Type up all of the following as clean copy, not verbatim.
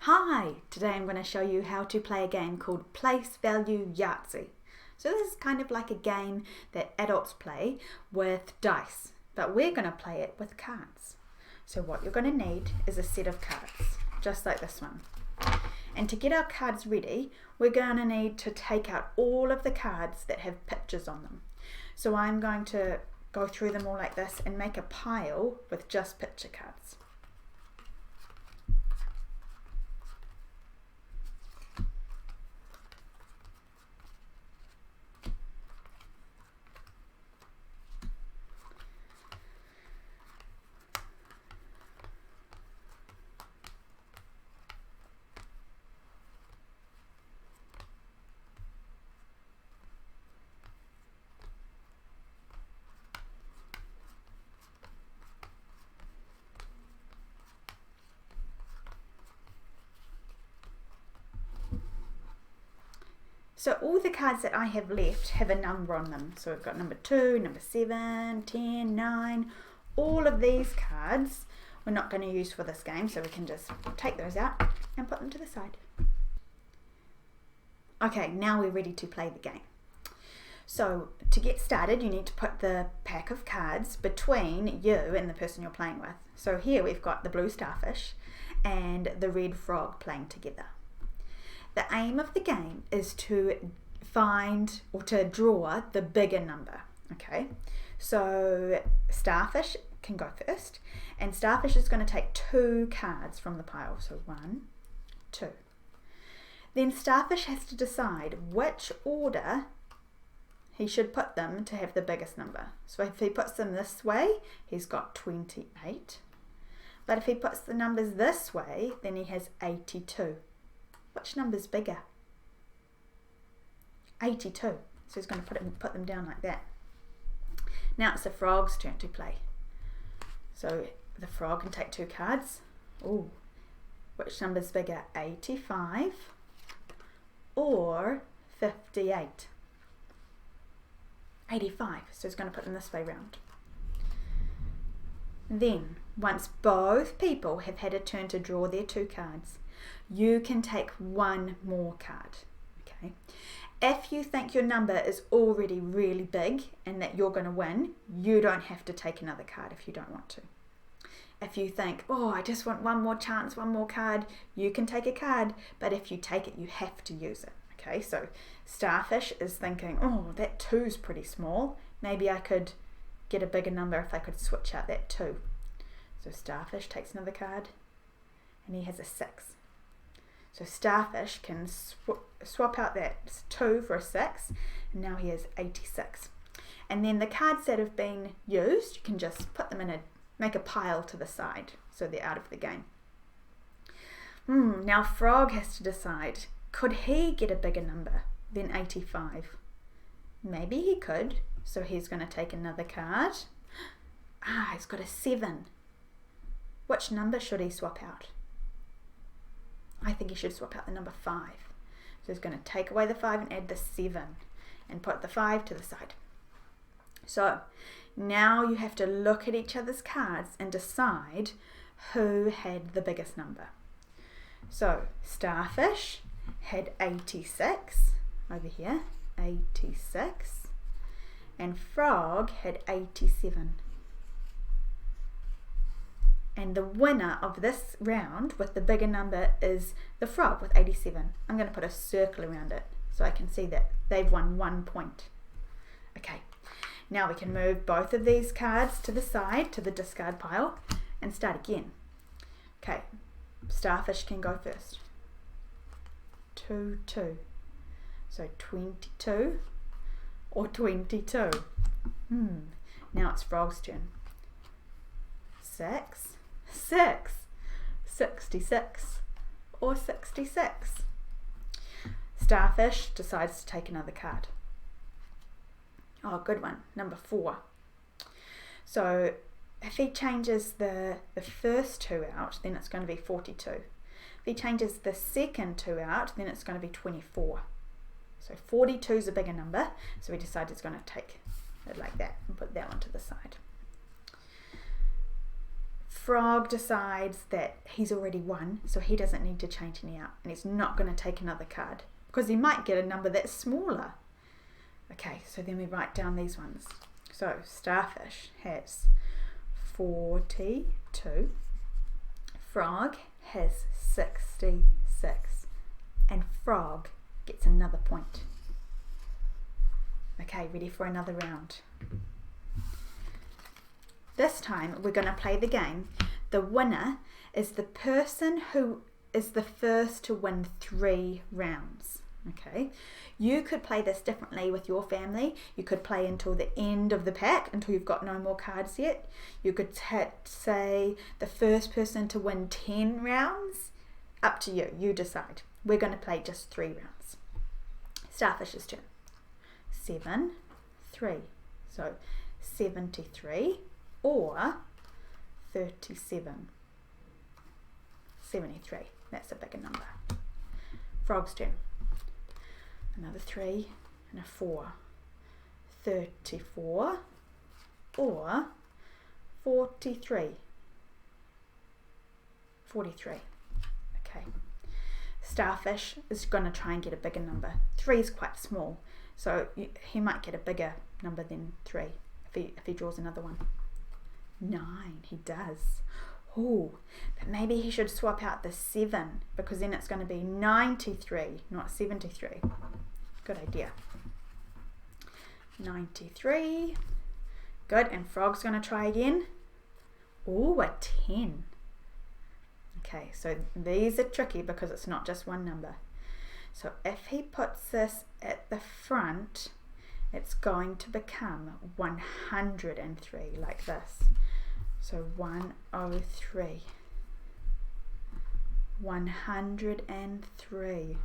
Hi! Today I'm going to show you how to play a game called Place Value Yahtzee. So this is kind of like a game that adults play with dice, but we're going to play it with cards. So what you're going to need is a set of cards, just like this one. And to get our cards ready, we're going to need to take out all of the cards that have pictures on them. So I'm going to go through them all like this and make a pile with just picture cards. So all the cards that I have left have a number on them. So we've got number 2, number 7, 10, 9. All of these cards we're not going to use for this game, so we can just take those out and put them to the side. Okay, now we're ready to play the game. So to get started, you need to put the pack of cards between you and the person you're playing with. So here we've got the blue starfish and the red frog playing together. The aim of the game is to find or to draw the bigger number, okay? So starfish can go first, and starfish is going to take 2 cards from the pile, so 1, 2. Then starfish has to decide which order he should put them to have the biggest number. So if he puts them this way, he's got 28. But if he puts the numbers this way, then he has 82. Which number's bigger? 82. So he's going to put them down like that. Now it's the frog's turn to play. So the frog can take 2 cards. Ooh, which number's bigger? 85 or 58? 85. So he's going to put them this way round. Then, once both people have had a turn to draw their 2 cards, you can take 1 more card, okay? If you think your number is already really big and that you're going to win, you don't have to take another card if you don't want to. If you think, oh, I just want one more chance, 1 more card, you can take a card, but if you take it, you have to use it, okay? So starfish is thinking, oh, that 2's pretty small. Maybe I could get a bigger number if I could switch out that 2. So starfish takes another card and he has a 6. So starfish can swap out that 2 for a 6, and now he has 86. And then the cards that have been used, you can just put them make a pile to the side, so they're out of the game. Now frog has to decide, could he get a bigger number than 85? Maybe he could, so he's going to take another card. He's got a 7. Which number should he swap out? I think he should swap out the number 5. So he's going to take away the 5 and add the 7 and put the 5 to the side. So now you have to look at each other's cards and decide who had the biggest number. So starfish had 86 over here, 86, and frog had 87. And the winner of this round with the bigger number is the frog with 87. I'm going to put a circle around it so I can see that they've won 1 point. Okay, now we can move both of these cards to the side, to the discard pile, and start again. Okay, starfish can go first. 2, 2. So 22 or 22. Now it's frog's turn. 6, 6, 66 or 66. Starfish decides to take another card. Oh, good one, number 4. So if he changes the first 2 out, then it's going to be 42. If he changes the second 2 out, then it's going to be 24. So 42 is a bigger number, so we decide it's going to take it like that and put that one to the side. Frog decides that he's already won, so he doesn't need to change any out, and he's not going to take another card because he might get a number that's smaller. Okay, so then we write down these ones. So Starfish has 42, Frog has 66, and Frog gets another point. Okay, ready for another round. This time we're going to play the game. The winner is the person who is the first to win 3 rounds. Okay, you could play this differently with your family. You could play until the end of the pack, until you've got no more cards yet. You could say the first person to win 10 rounds. Up to you, you decide. We're going to play just 3 rounds. Starfish's turn. 7, 3. So 73 or 37. 73. That's a bigger number. Frog's turn. Another 3 and a 4. 34 or 43. 43. Okay. Starfish is going to try and get a bigger number. 3 is quite small, so he might get a bigger number than 3 if he draws another one. 9, he does. Oh, but maybe he should swap out the 7, because then it's going to be 93, not 73. Good idea. 93. Good, and Frog's going to try again. Oh, a 10. Okay, so these are tricky because it's not just one number. So if he puts this at the front, it's going to become 103, like this. So 103. 103.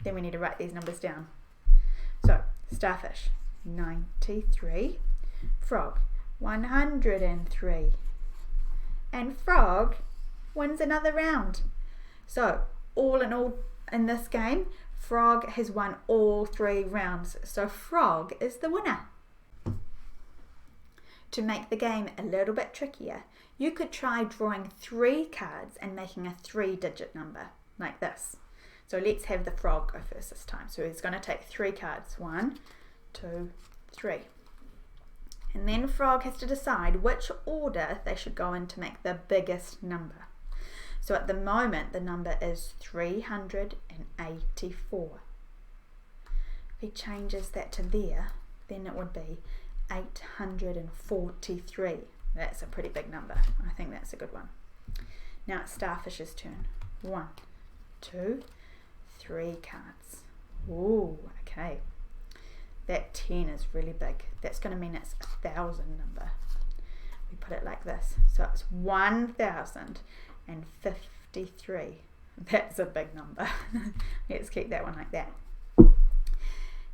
Then we need to write these numbers down. So Starfish, 93. Frog, 103. And Frog wins another round. So all in all in this game, Frog has won all 3 rounds. So Frog is the winner. To make the game a little bit trickier, you could try drawing 3 cards and making a 3-digit number, like this. So let's have the Frog go first this time. So he's going to take 3 cards. 1, 2, 3. And then Frog has to decide which order they should go in to make the biggest number. So at the moment, the number is 384. If he changes that to there, then it would be 843. That's a pretty big number. I think that's a good one. Now it's Starfish's turn. 1, 2, 3 cards. Ooh, okay. That 10 is really big. That's going to mean it's 1,000 number. We put it like this. So it's 1,053. That's a big number. Let's keep that one like that.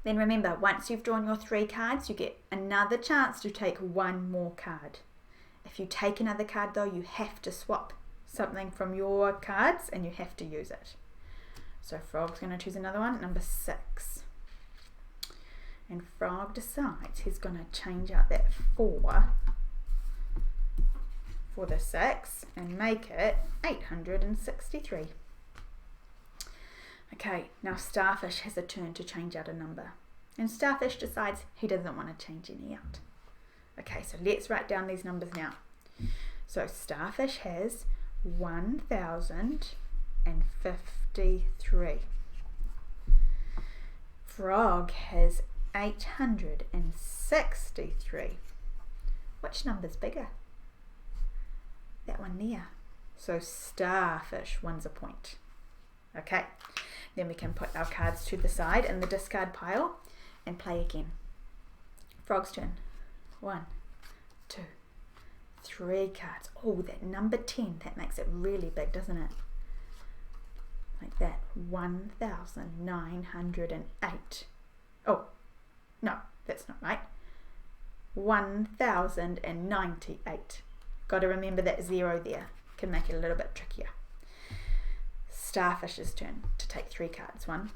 Then remember, once you've drawn your 3 cards, you get another chance to take 1 more card. If you take another card though, you have to swap something from your cards and you have to use it. So Frog's going to choose another one, number 6. And Frog decides he's going to change out that 4 for the 6 and make it 863. Okay, now Starfish has a turn to change out a number. And Starfish decides he doesn't want to change any out. Okay, so let's write down these numbers now. So Starfish has 1,053. Frog has 863. Which number's bigger? That one there. So Starfish wins a point. Okay, then we can put our cards to the side in the discard pile and play again. Frog's turn. 1, 2, 3 cards. Oh, that number 10, that makes it really big, doesn't it? Like that. 1,908. Oh, no, that's not right. 1,098. Got to remember that 0 there. Can make it a little bit trickier. Starfish's turn to take 3 cards. 1,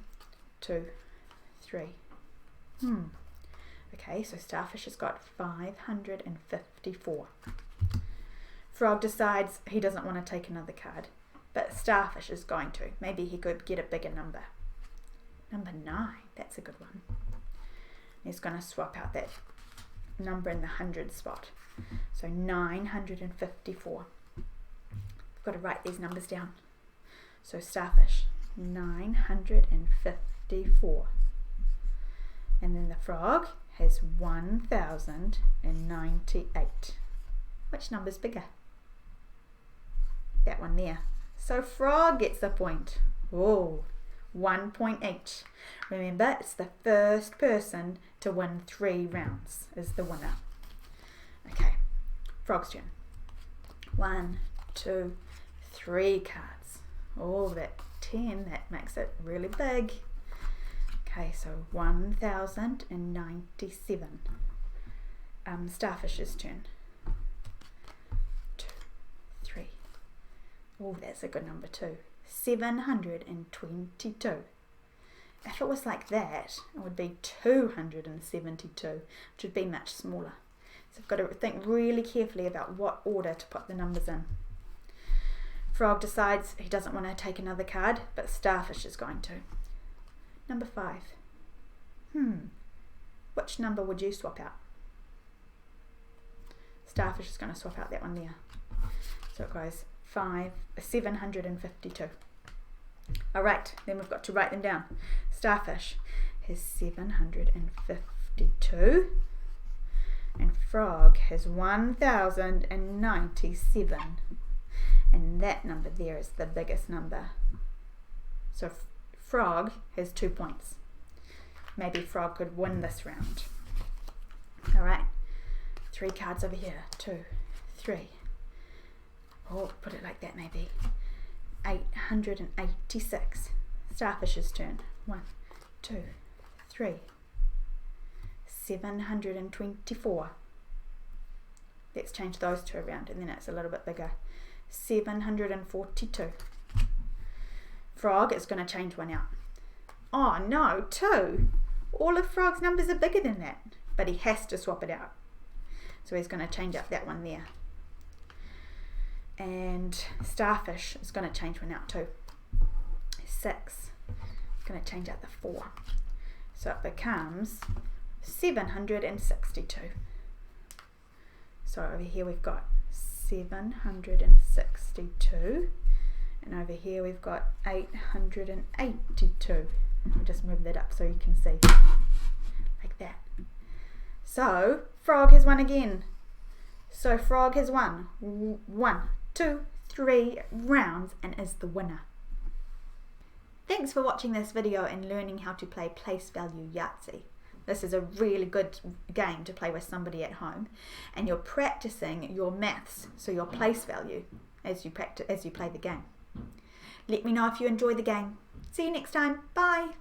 2, 3. Okay, so Starfish has got 554. Frog decides he doesn't want to take another card, but Starfish is going to. Maybe he could get a bigger number. Number 9, that's a good one. He's going to swap out that number in the 100 spot. So 954. I've got to write these numbers down. So Starfish, 954. And then the Frog has 1098. Which number's bigger? That one there. So Frog gets the point. Oh, 1 point each. Remember, it's the first person to win 3 rounds is the winner. Okay, Frog's turn. 1, 2, 3 cards. Oh, that 10, that makes it really big. Okay, so 1097. Starfish's turn. 2, 3. Oh, that's a good number too. 722. If it was like that, it would be 272, which would be much smaller. So I've got to think really carefully about what order to put the numbers in. Frog decides he doesn't want to take another card, but Starfish is going to. Number 5. Which number would you swap out? Starfish is going to swap out that one there. So it goes 752. Alright, then we've got to write them down. Starfish has 752 and Frog has 1097, and that number there is the biggest number. So Frog has 2 points. Maybe Frog could win this round. Alright, 3 cards over here. 2, 3. Oh, put it like that maybe. 886. Starfish's turn. 1, 2, 3. 724. Let's change those 2 around, and then it's a little bit bigger. 742. Frog is going to change one out. Oh no, 2. All of Frog's numbers are bigger than that, but he has to swap it out. So he's going to change up that one there. And Starfish is going to change one out too. 6. It's going to change out the 4. So it becomes 762. So over here we've got 762. And over here we've got 882. I'll just move that up so you can see. Like that. So Frog has won again. So Frog has won 1, 2, 3 rounds and is the winner. Thanks for watching this video and learning how to play place value Yahtzee. This is a really good game to play with somebody at home, and you're practicing your maths, so your place value as you play the game. Let me know if you enjoy the game. See you next time. Bye.